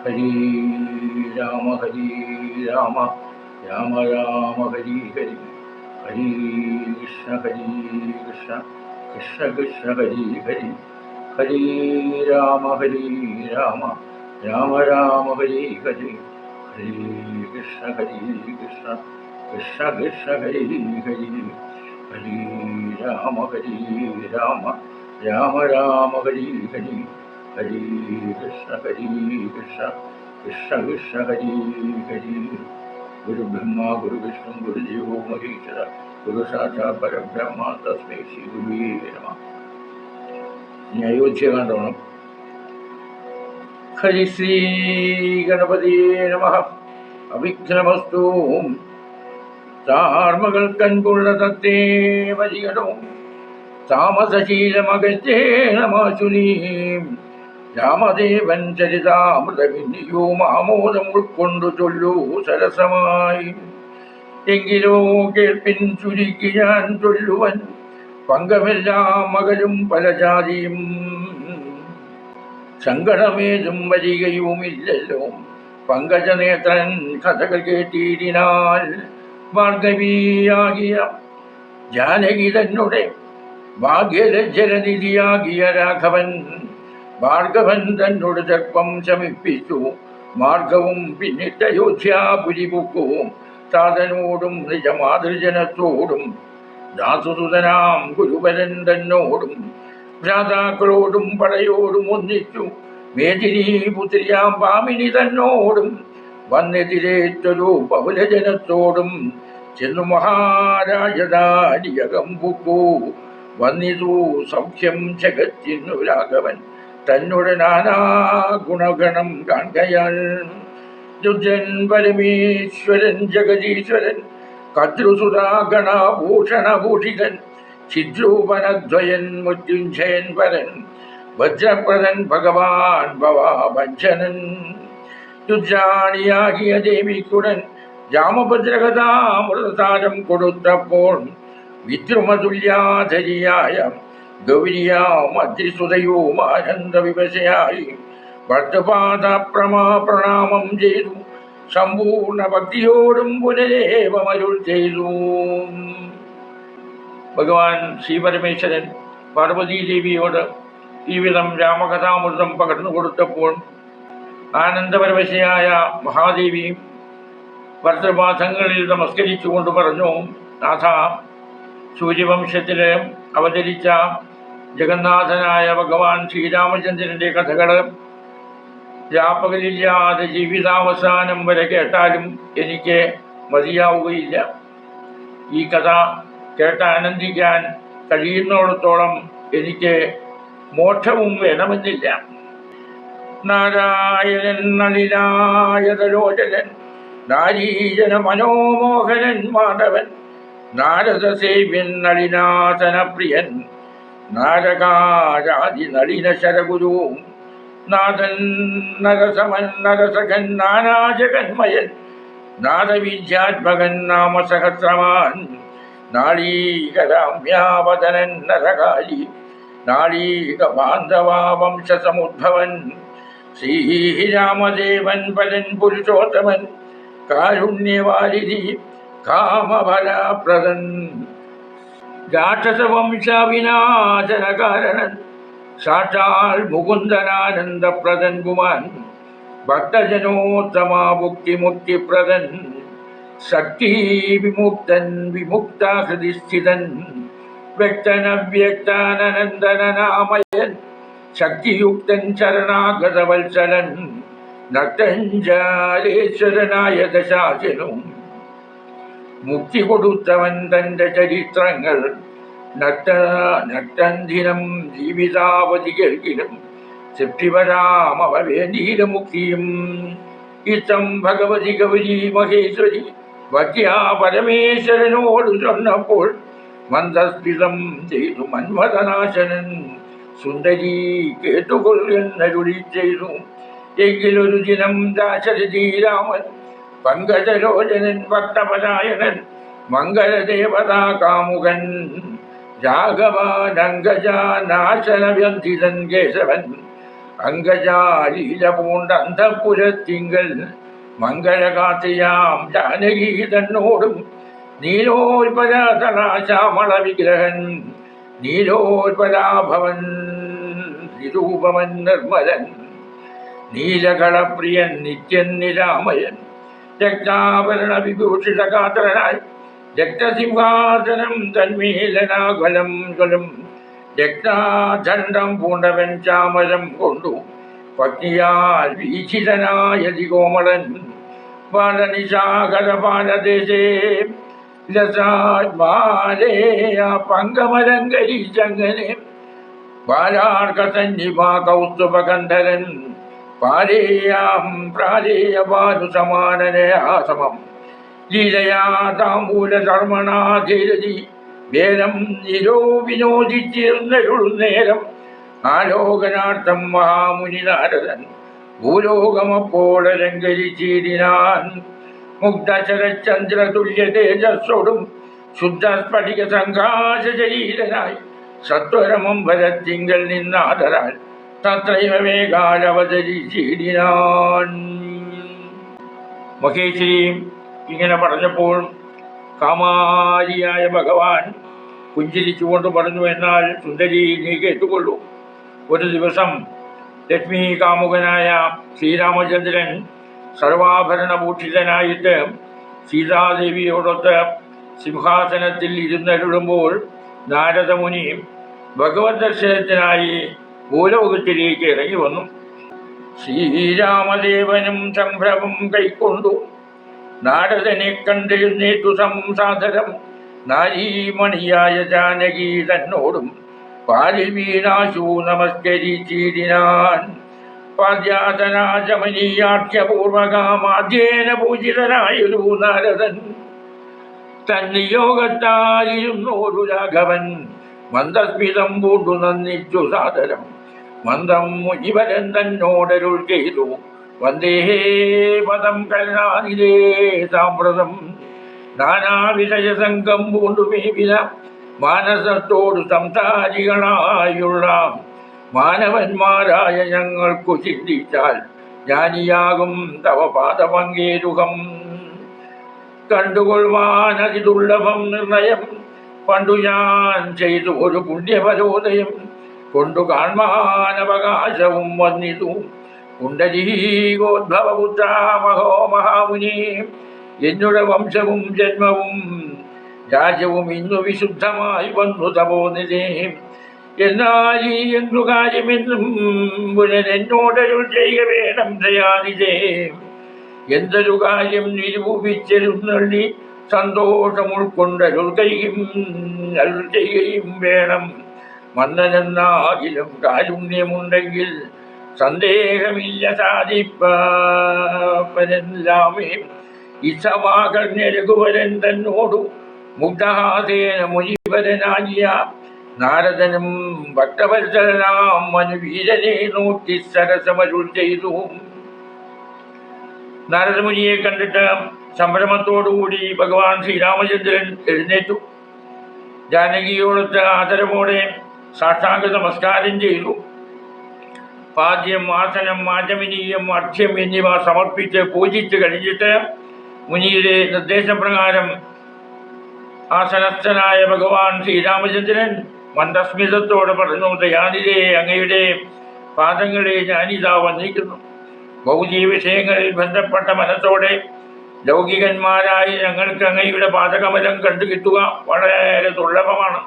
ഹരി ഹരി രാമ രാമ രാമ ഹരി ഹരി ഹരി കൃഷ്ണ കൃഷ്ണ കൃഷ്ണ ഹരി ഹരി ഹരി രാമ രാമ രാമ രാമ ഹരി ഹരി ഹരി കൃഷ്ണ കൃഷ്ണ കൃഷ്ണ ഹരി ഹരി ഹരി രാമ രാമ രാമ രാമ ഹരി ഹരി ഹരി കൃഷ്ണ കൃഷ്ണ കൃഷ്ണ ഹരി ഹരി ഗുരു ബ്രഹ്മ ഗുരു വിഷ്ണു ഗുരുദേവോ മഹേശ്വര ഗുരു സാക്ഷാത് പരബ്രഹ്മ തസ്മൈ ശ്രീ ഗുരുവേ നമഃ. ഇനി അയോധ്യ കണ്ടോണം. ഹരിശ്രീ ഗണപതിയേ നമഃ. അവിഘ്നമസ്തു. താർമകൾ കൺപുള്ള തത്തേ വരികടവും താമസശീലമകറ്റേണമാശുനീം രാമദേവൻ ചരിതാമൃതവിന്നിയോ ആമോദം ഉൾക്കൊണ്ടു ചൊല്ലൂ സരസമായി. എങ്കിലോ കേൾപ്പിൻ ചുരുക്കി ഞാൻ ചൊല്ലുവൻ പങ്കമെല്ലാം മകലും പല ജാതിയും സങ്കടമേതും വരികയുമില്ലല്ലോ. പങ്കജനേത്രൻ കഥകൾ കേട്ടിടിനാൽ ഭാർഗവിയാകിയ ജാനകി തന്നെ ഭാഗ്യലജ്ജലനിധിയാകിയ രാഘവൻ ഭാർഗവൻ തന്നോട് ചെറുപ്പം ശമിപ്പിച്ചു. മാർഗവും പിന്നിട്ട് അയോധ്യാപുരി പൊക്കു. താതനോടും നിജമാതൃജനത്തോടും ദാസുസുതനാം ഗുരുവരൻ തന്നോടും ഭ്രാതാക്കളോടും പടയോടും ഒന്നിച്ചു. മേദിനി പുത്രിയാം പാമിനി തന്നോടും വന്നെതിരേറ്റൊരു ബഹുലജനത്തോടും ചെന്നു മഹാരാജധാനിയകം പൊക്കു. വന്നിതു സൗഖ്യം ജഗത്തിനു രാഘവൻ തന്നോട് നാനാ ഗുണഗണം കാൺകയാൽ. രുദ്രൻ പരമേശ്വരൻ ജഗദീശ്വരൻ കദ്രുസുതാഗണഭൂഷണഭൂഷികൻ ചിദ്രൂപനദ്വയൻ മൃത്യുഞ്ജയൻ പരൻ വജ്രപ്രദൻ ഭഗവാൻ ഭവാഭഞ്ജനൻ. രുദ്രാണിയാകിയ ദേവിക്കുടൻ രാമഭദ്രകഥാമൃതസാരം കൊടുത്തപ്പോൾ വിദ്രുമതുല്യാധരിയായ ഗൗരിയാം അദ്രിസുതയും ആനന്ദ വിവശയായി ഭർത്തപാദ പ്രണാമം ചെയ്തു. സമ്പൂർണ്ണ ഭക്തിയോടും പുനരേവമരുൾ ചെയ്തു. ഭഗവാൻ ശ്രീപരമേശ്വരൻ പാർവതീദേവിയോട് ഈ വിധം രാമകഥാമൃതം പകർന്നു കൊടുത്തപ്പോൾ ആനന്ദപരവശയായ മഹാദേവി ഭർത്തൃപാദങ്ങളിൽ നമസ്കരിച്ചുകൊണ്ട് പറഞ്ഞു, നാഥ, സൂര്യവംശത്തിൽ അവതരിച്ച ജഗന്നാഥനായ ഭഗവാൻ ശ്രീരാമചന്ദ്രൻ്റെ കഥകൾ രാപ്പകലില്ലാതെ ജീവിതാവസാനം വരെ കേട്ടാലും എനിക്ക് മതിയാവുകയില്ല. ഈ കഥ കേട്ട് ആനന്ദിക്കാൻ കഴിയുന്നിടത്തോളം എനിക്ക് മോക്ഷവും വേണമെന്നില്ല. നാരായണൻ നളിനായതലോചനൻ നാരീജന മനോമോഹനൻ മാധവൻ നാരദസേവ്യൻ നളിനാഥനപ്രിയൻ നാരകാരാതി നളിന ശരഗുരു നാഥൻ നരസമൻ നരസഖൻ നാനാജഗന്മയൻ നാദവിദ്യാത്മകൻ നാമസഹസ്രമാൻ നാളീകരാമ്യാവതനൻ നരകാലി നാളീക ബാന്ധവാ വംശസമുദ്ഭവൻ ശ്രീരാമദേവൻ പരൻ പുരുഷോത്തമൻ കാരുണ്യവാരിധി കാമഫലപ്രദൻ രാക്ഷസവംശവിനാശനകാരണൻ സാക്ഷാൽ മുകുന്ദനാനന്ദപ്രദൻ പുമാൻ ഭക്തജനോത്തമാ മുക്തിപ്രദൻ ശക്തി വിമുക്തൻ വിമുക്താഹൃദിസ്ഥിതൻ വ്യക്തനവ്യക്താനന്ദനാമയൻ ശക്തിയുക്തൻ ശരണാഗതവത്സലൻ നക്തഞ്ജാലേശ്വരനായ ദശാചനും മുക്തി കൊടുത്തവൻ തൻ്റെ ചരിത്രങ്ങൾ നക്തന്ദിനം ജീവിതാവധി കേൾക്കിലും സൃഷ്ടിപരാമവേദീരമുക്തിയും ഇത്തം ഭഗവതി ഗൗരി മഹേശ്വരി ഭക്യാ പരമേശ്വരനോട് ചൊന്നപ്പോൾ മന്ദസ്മിതം ചെയ്തു മന്മഥനാശനൻ സുന്ദരി കേട്ടുകൊള്ളെന്നരുളി ചെയ്തു. എങ്കിലൊരു ദിനം ദാശരഥി രാമൻ പങ്കജലോചനൻ ഭക്തപരായണൻ മംഗളദേവതാ കാമുകൻ രാഘവാനങ്കജാനാശനവ്യന്ധിതൻ കേശവൻ അങ്കജാലീല പൂണ്ട അന്തപുരത്തിങ്കൽ മംഗളകാത്തിയാം ജാനകി തന്നോടും നീലോൽപലാതളാശ്യാമള വിഗ്രഹൻ നീലോൽപലാഭവൻ നിരൂപമൻ നിർമ്മലൻ നീലകളപ്രിയൻ നിത്യൻ നിരാമയൻ രക്താഭരണ വിഭൂഷിതകാത്രനായി രക്തസിംഹാസനം തന്മീലനാകുലം കുലം രക്താദണ്ഡം പൂണ്ടവൻ ചാമരം കൊണ്ടു പത്നിയാൽ വീക്ഷിതനായ കോമളൻ ബാലനിശാകര ബാലദേശേ ലസാത്മാലേയ പങ്കമലങ്കരിച്ചങ്ങനെ ബാലാർക്കസന്നിഭാ കൗസ്തുഭകന്ധരൻ പാലേയാം പ്രാലേയ ബാലുസമാനനയാസമം ലീലയാ താമ്പൂല ധർമ്മണാധീരതി വേദം നിരോ വിനോദിച്ചിരുന്നരുളുന്നേരം ആലോകനാർത്ഥം മഹാമുനി നാരദൻ ഭൂലോകമപ്പോളലങ്കരിച്ചിടിനാൻ മുഗ്ധശരചന്ദ്രതുല്യ തേജസ്സോടും ശുദ്ധസ്ഫടിക സംഘാശ ശരീരനായി സത്വരമംബരത്തിങ്കൽ നിന്നാദരാൽ തത്രൈവ മേഘാലവതരിച്ചിടിനാൻ. മഹേശ്വരി ഇങ്ങനെ പറഞ്ഞപ്പോൾ കാമാരിയായ ഭഗവാൻ പുഞ്ചിരിച്ചുകൊണ്ട് പറഞ്ഞു, എന്നാൽ സുന്ദരി നീ കേട്ടുകൊള്ളൂ. ഒരു ദിവസം ലക്ഷ്മി കാമുകനായ ശ്രീരാമചന്ദ്രൻ സർവാഭരണഭൂഷിതനായിട്ട് സീതാദേവിയോടൊത്ത് സിംഹാസനത്തിൽ ഇരുന്നരുളുമ്പോൾ നാരദമുനി ഭഗവത് ദർശനത്തിനായി ഭൂലോകത്തിലേക്ക് ഇറങ്ങി വന്നു. ശ്രീരാമദേവനും സംഭ്രമം കൈക്കൊണ്ടു നാരദനെ കണ്ടെഴുന്നേറ്റു സംസാദരം നാരീമണിയായ ജാനകി തന്നോടും പാലിൽ വീണാശു നമസ്കരിച്ചിടിനാൻ. പാദ്യാതനാചമനീയാഖ്യപൂർവകാമാദ്യേന പൂജിതനായൊരു നാരദൻ തന്നിയോഗത്തായിരുന്നോരു രാഘവൻ മന്ദസ്മിതം പൂണ്ടു നന്ദിച്ചു സാദരം മന്ദം മുനിവരൻ തന്നോടരുൾ ചെയ്തു വന്ദേ പദം കരുണാനിധേ സാമ്പ്രതം നാനാവിഷയസംഘം പൂണ്ടുമേവില മാനസത്തോട് സംസാരികളായുള്ള മാനവന്മാരായ ഞങ്ങൾക്കു ചിന്തിച്ചാൽ ജ്ഞാനിയാകും തവ പാദപങ്കേരുഹം കണ്ടുകൊള്ളുവാനതിദുർലഭം നിർണയം പണ്ടു ഞാൻ ചെയ്തു ഒരു പുണ്യഫലോദയം കൊണ്ടു കാൺമാനവകാശവും വന്നിതു പുണ്ടരീകോദ്ഭവപുത്ര മഹാമുനി എന്നുടെ വംശവും ജന്മവും രാജ്യവും ഇന്നു വിശുദ്ധമായി വന്നു തപോനിധേ. എന്നാൽ ഈ എന്തു കാര്യമെന്നും പുനരെന്നോടരുൾ ചെയ്യുക വേണം ദയാനിധേ. എന്തൊരു കാര്യം നിരൂപിച്ചെഴുന്നള്ളി സന്തോഷം ഉൾക്കൊണ്ടരുൾ ചെയ്യുകയും വേണം. മന്നനെന്നാകിലും കാരുണ്യമുണ്ടെങ്കിൽ സന്ദേഹമില്ല സാധിപ്പനെല്ലാമേ. ഇസമാകർണ്യ രഘുവരൻ തന്നോടു മുഗ്ധഹാസേന മുനിവരനാകിയ നാരദനും ഭക്തവത്സരനാം മനുവീരനെ നോക്കി സരസമരുൾ ചെയ്തു. നാരദമുനിയെ കണ്ടിട്ട് സംഭ്രമത്തോടുകൂടി ഭഗവാൻ ശ്രീരാമചന്ദ്രൻ എഴുന്നേറ്റു. ജാനകിയോടൊത്ത് ആദരവോടെ സാഷ്ടാംഗ നമസ്കാരം ചെയ്തു. പാദ്യം, ആസനം, ആചമനീയം, അർഘ്യം എന്നിവ സമർപ്പിച്ച് പൂജിച്ച് കഴിഞ്ഞിട്ട് മുനിയുടെ നിർദ്ദേശപ്രകാരം ആസനസ്ഥനായ ഭഗവാൻ ശ്രീരാമചന്ദ്രൻ മന്ദസ്മിതത്തോടെ പറഞ്ഞു, ദയാനിധേ, അങ്ങയുടെ പാദങ്ങളെ ഞാനിതാ വന്നിരിക്കുന്നു. ഭൗതിക വിഷയങ്ങളിൽ ബന്ധപ്പെട്ട മനസ്സോടെ ലൗകികന്മാരായി ഞങ്ങൾക്ക് അങ്ങയുടെ പാദകമലം കണ്ടു കിട്ടുക വളരെ ദുർലഭമാണ്.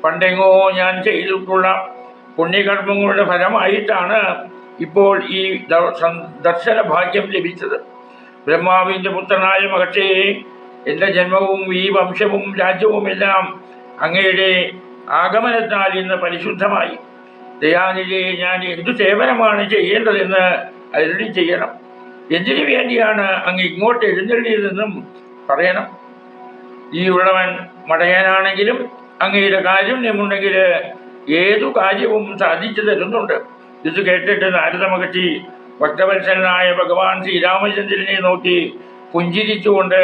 പണ്ടെങ്ങോ ഞാൻ ചെയ്തിട്ടുള്ള പുണ്യകർമ്മങ്ങളുടെ ഫലമായിട്ടാണ് ഇപ്പോൾ ഈ ദർശന ഭാഗ്യം ലഭിച്ചത്. ബ്രഹ്മാവിൻ്റെ പുത്രനായ മഹർഷേ, എൻ്റെ ജന്മവും ഈ വംശവും രാജ്യവുമെല്ലാം അങ്ങയുടെ ആഗമനത്താൽ ഇന്ന് പരിശുദ്ധമായി. ദയാനിധേ, ഞാൻ എന്തു സേവനമാണ് ചെയ്യേണ്ടതെന്ന് അരുളി ചെയ്യണം. എന്തിനു വേണ്ടിയാണ് അങ്ങ് ഇങ്ങോട്ട് എഴുന്നള്ളിയതെന്നും പറയണം. ഈ ഉള്ളവൻ മടയനാണെങ്കിലും അങ്ങയുടെ കാരുണ്യമുണ്ടെങ്കിൽ ഏതു കാര്യവും സാധിച്ചു തരുന്നുണ്ട്. ഇത് കേട്ടിട്ട് നാരദ മഹർഷി ഭക്തവത്സലനായ ഭഗവാൻ ശ്രീരാമചന്ദ്രനെ നോക്കി പുഞ്ചിരിച്ചുകൊണ്ട്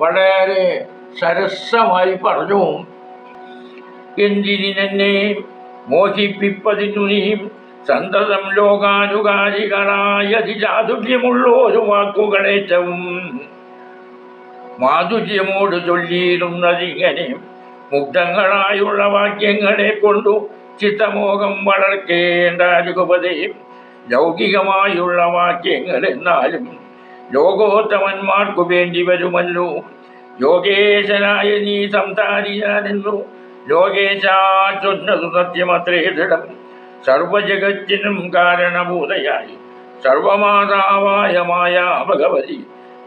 വളരെ സരസമായി പറഞ്ഞു, എന്തിനെ മോഹിപ്പിപ്പതിനു നീ സന്തതം ലോകാനുകാരികളായ അതിചാതുര്യമുള്ളൊരു വാക്കുകളേറ്റവും മാധുര്യമോട് ചൊല്ലിയിരുന്നതിങ്ങനെ മുഗ്ധങ്ങളായുള്ള വാക്യങ്ങളെ കൊണ്ടു ചിത്തമോഹം വളർക്കേണ്ട രഘുപതേ. ലൗകികമായുള്ള വാക്യങ്ങൾ എന്നാലും ലോകോത്തമന്മാർക്കു വേണ്ടി വരുമല്ലോ. യോഗേശനായ നീ സംസാരിയാനെന്നു ലോകേശാ ചൊന്നതു സത്യമത്രേ ദൃഢം. സർവജഗത്തിനും കാരണഭൂതയായി സർവമാതാവായ മായാ ഭഗവതി,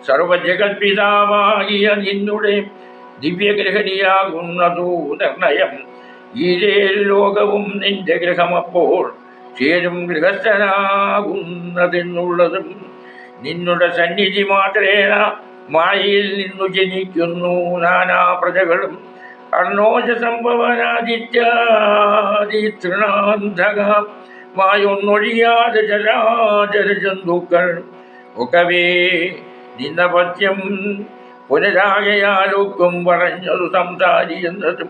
സർവജഗത്പിതാവാകിയ നിന്നുടെ ദിവ്യഗ്രഹണിയാകുന്നതു നിർണയം. ഈരേഴ് ലോകവും നിന്റെ ഗൃഹമപ്പോൾ ചേരും ഗൃഹസ്ഥനാകുന്നതെന്നുള്ളതും. നിന്നുടെ സന്നിധി മാത്രേണ മായയിൽ നിന്നു ജനിക്കുന്നു നാനാ പ്രജകളും. അർണോജ സംഭവനാദിത്യാദി തൃണാന്ധക മായൊന്നൊഴിയാതെ ചരാചര ജന്തുക്കൾ ഒക്കവേ നിന്ന പഥ്യം പുനരാകയാലൊക്കും പറഞ്ഞതു സംസാരി എന്നതും.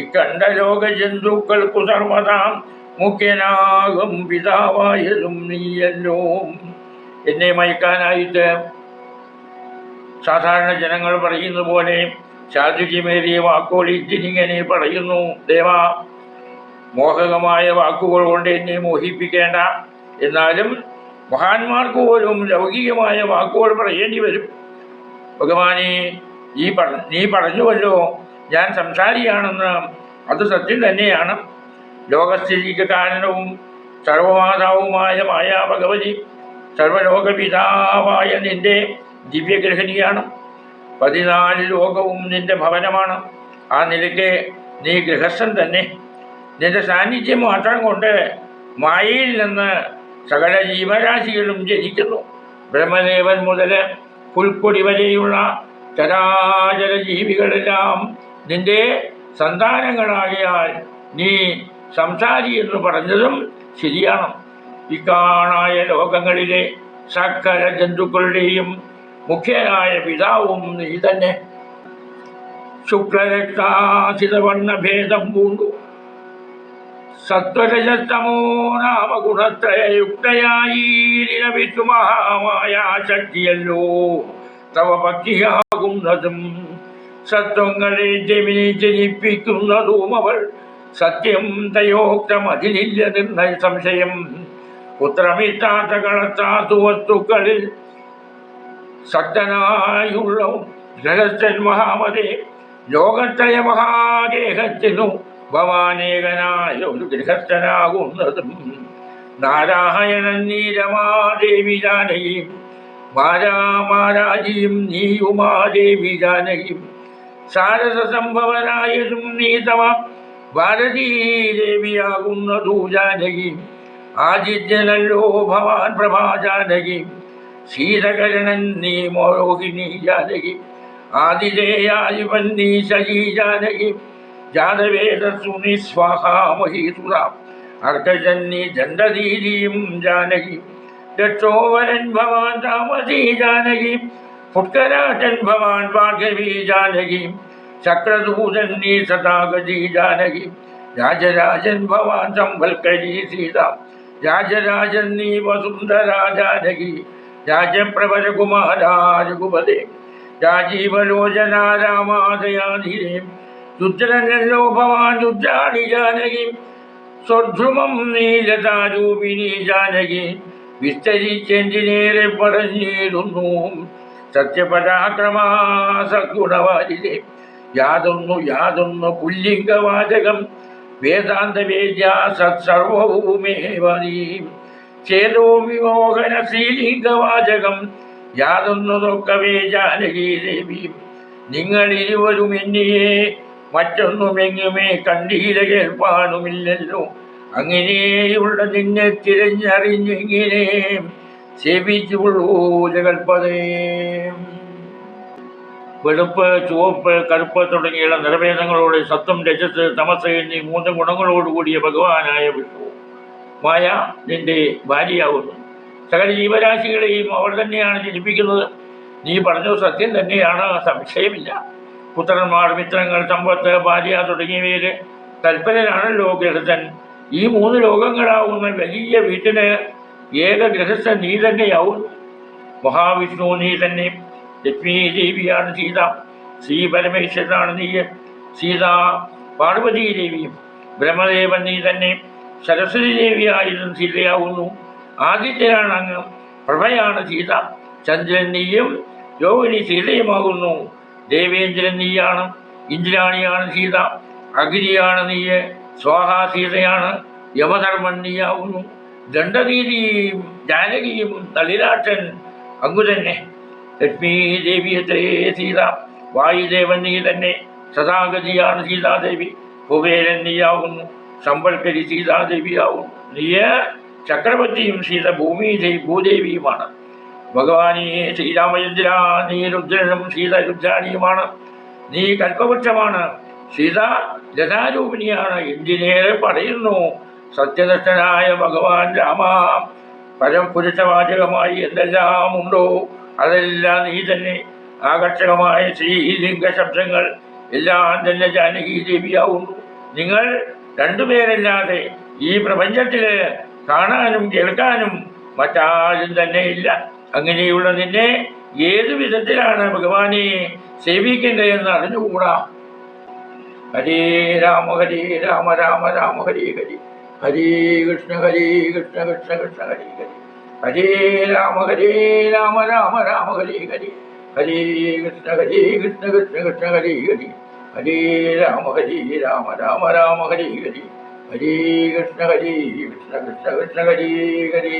ഇക്കണ്ട ലോക ജന്തുക്കൾക്കു സർവതാം മുഖ്യനാകും പിതാവായതും നീയല്ലോ. എന്നെ മയക്കാനായിട്ട് സാധാരണ ജനങ്ങൾ പറയുന്ന പോലെ ചാതുര്യമേറിയ വാക്കുകൾ ഇതിനിങ്ങനെ പറയുന്നു. ദേവാ, മോഹകമായ വാക്കുകൾ കൊണ്ട് എന്നെ മോഹിപ്പിക്കേണ്ട. എന്നാലും മഹാന്മാർക്ക് പോലും ലൗകികമായ വാക്കുകൾ പറയേണ്ടി വരും. ഭഗവാനെ, നീ പറഞ്ഞുവല്ലോ ഞാൻ സംസാരിയാണെന്ന്. അത് സത്യം തന്നെയാണ്. ലോകസ്ഥിതിക്ക് കാരണവും സർവമാതാവുമായ മായാ ഭഗവതി, സർവലോകപിതാവായ നിന്റെ ദിവ്യഗ്രഹിണിയാണ്. 14 ലോകവും നിന്റെ ഭവനമാണ്. ആ നിലയ്ക്ക് നീ ഗൃഹസ്ഥൻ തന്നെ. നിന്റെ സാന്നിധ്യം മാത്രം കൊണ്ട് മായയിൽ നിന്ന് സകല ജീവരാശികളും ജനിക്കുന്നു. ബ്രഹ്മദേവൻ മുതൽ പുൽക്കൊടി വരെയുള്ള ചരാചര ജീവികളെല്ലാം നിന്റെ സന്താനങ്ങളാകിയാൽ നീ സംസാരി എന്ന് പറഞ്ഞതും ശരിയാണ്. ഇക്കാണായ ലോകങ്ങളിലെ സകല ജന്തുക്കളുടെയും മുഖ്യനായ പിതാവും നീ തന്നെ. ശുക്ലരക്താസിതവർണ്ണഭേദം പൂണ്ടു സത്വരജസ്തമോ നാമ ഗുണത്രയയുക്തയായി നിലവിച്ചു മഹാമായ ശക്തിയല്ലോ തവ ഭക്തിയാകുന്നതും. സത്വങ്ങളെ ജനിപ്പിക്കുന്നതും അവൾ. സത്യം തയോക്തം അതിലില്ല നിർണയ സംശയം. പുത്രമിത്താത്ത കളത്താത്തു വസ്തുക്കളിൽ സത്തനായുള്ള ഗൃഹസ്ഥൻ മഹാമതേ. ലോകത്രയ മഹാദേഹത്തിനു ഭവാനേകനായ ഒരു ഗൃഹസ്ഥനാകുന്നതും. നാരായണൻ നീരമാദേവി ജാനകിയും മാരാമാരാജിയും നീ ഉമാദേവി ജാനകിയും. സാരസ സംഭവനായതും നീ തവ ഭാരതീദേവിയാകുന്നതു ജാനകി. ആദിത്യനല്ലോ ഭവാൻ പ്രഭാ ജാനകി. ശീതകരണൻ നീ മോഹിനി ജാനകി. ആതിഥേയായുവൻ നീ ശശി ജാനകി. ജാതവേദസ്സു നീ സ്വാഹാമഹീസുര. അർക്കജൻ നീ ദണ്ഡധീരിയും ജാനകി. ദക്ഷോവരൻ ഭവാൻ താമസീ ജാനകി. പുഷ്കരാജൻ ഭവാൻ ഭാർഗവീ ജാനകി. ചക്രദൂതൻ നീ സതാഗതി ജാനകി. രാജരാജൻ ഭവാൻ സംവൽക്കരി സീത. രാജരാജൻ നീ വസുന്ധരാ ജാനകി. രാജപ്രവരകുമാരാ രഘുപതേ. രാജീവലോചനാ രാമാദയാധിരേ. രുദ്രനല്ലോ ഭവാൻ രുദ്രാണി ജാനകി. സ്വധ്രുമം നീലതാരൂപിണി ജാനകി. വിസ്തരിച്ചെന്തിനേറെ പറഞ്ഞിരുന്നു സത്യപരാക്രമാ സദ്ഗുണവാരിതേ. യാതൊന്നു പുല്ലിംഗവാചകം വേദാന്തവേദ്യ സത്സർവഭൂമേവനീ. ചേതോ വിമോഹന ശ്രീലിംഗവാചകം യാതൊന്നതൊക്കവേ ജാനകീ ദേവി. നിങ്ങളിരുവരും എന്നിയെ മറ്റൊന്നുമെങ്ങുമേ കണ്ടീല കേൾപ്പാനുമില്ലല്ലോ. അങ്ങനെയുള്ള നിന്നെ തിരഞ്ഞറിഞ്ഞെങ്ങനെ സേവിച്ചുള്ളൂ ജഗൽപദേ. വെളുപ്പ്, ചുവപ്പ്, കറുപ്പ് തുടങ്ങിയുള്ള നിറഭേദങ്ങളോട് സത്വം, രജസ്, തമസ് എന്നീ 3 ഗുണങ്ങളോടുകൂടിയ ഭഗവാനായ വിഷ്ണു മായ നിന്റെ ഭാര്യയാകുന്നു. സകല ജീവരാശികളെയും അവൾ തന്നെയാണ് ജനിപ്പിക്കുന്നത്. നീ പറഞ്ഞത് സത്യം തന്നെയാണ്, സംശയമില്ല. പുത്രന്മാർ, മിത്രങ്ങൾ, സമ്പത്ത്, ഭാര്യ തുടങ്ങിയവയിൽ തൽപരനാണല്ലോ ഗൃഹസ്ഥൻ. ഈ 3 ലോകങ്ങളാവുന്ന വലിയ വീട്ടിന് ഏക ഗൃഹസ്ഥ നീ തന്നെയാവുന്നു. മഹാവിഷ്ണു നീ തന്നെ, ലക്ഷ്മീ ദേവിയാണ് സീത, ശ്രീ പരമേശ്വരനാണ് നീ, സീത പാർവതീ ദേവിയും, ബ്രഹ്മദേവൻ നീ തന്നെ, സരസ്വതി ദേവിയായിരുന്നു സീതയാവുന്നു. ആദിത്യനാണ് അങ്ങ്, പ്രഭയാണ് സീത, ചന്ദ്രൻ നീയും രോഹിണി സീതയുമാകുന്നു. ദേവേന്ദ്രൻ നീയാണ്, ഇന്ദ്രാണിയാണ് സീത, അഗ്നിയാണ് നീ, സ്വാഹ സീതയാണ്, യമധർമ്മൻ നീയാവുന്നു. ദണ്ഡനീതിയും ജാനകിയും തളിരാട്ടൻ അങ്ങു തന്നെ. ലക്ഷ്മീ ദേവിയത്രേ സീത, വായുദേവൻ നീ തന്നെ, സദാഗതിയാണ് സീതാദേവി, കുബേരൻ നീയാവുന്നു, സമ്പൽക്കരി സീതാദേവിയാവുന്നു. നീ ചക്രവർത്തിയും സീത ഭൂദേവിയുമാണ്. ഭഗവാനീ ശ്രീരാമചന്ദ്ര നീ രുദ്രനും സീത രുദ്രാണിയുമാണ്. നീ കൽപ്പവൃക്ഷമാണ്, സീത ലതാരൂപിണിയാണ്. എന്തിനേറെ പറയുന്നു സത്യനിഷ്ഠനായ ഭഗവാൻ രാമ, പരംപുരുഷവാചകമായി എന്തെല്ലാം ഉണ്ടോ അതെല്ലാം നീ തന്നെ. ആകർഷകമായ ശ്രീലിംഗ ശബ്ദങ്ങൾ എല്ലാം തന്നെ ജാനകി ദേവിയാവുന്നു. നിങ്ങൾ രണ്ടുപേരല്ലാതെ ഈ പ്രപഞ്ചത്തില് കാണാനും കേൾക്കാനും മറ്റാരും തന്നെ ഇല്ല. അങ്ങനെയുള്ള നിന്നെ ഏതു വിധത്തിലാണ് ഭഗവാനെ സേവിക്കേണ്ടതെന്ന് അറിഞ്ഞുകൂടാ. ഹരേ രാമ രാമ രാമ ഹരേ ഹരി, ഹരേ കൃഷ്ണ കൃഷ്ണ കൃഷ്ണ ഹരേ ഹരി, ഹരേ രാമ രാമ രാമ ഹരേ ഹരി, ഹരേ കൃഷ്ണ കൃഷ്ണ കൃഷ്ണ ഹരേ ഹരി, ഹരേ രാമ രാമ രാമ ഹരേ ഹരി, ഹരേ കൃഷ്ണ കൃഷ്ണ കൃഷ്ണ ഹരേ ഹരി.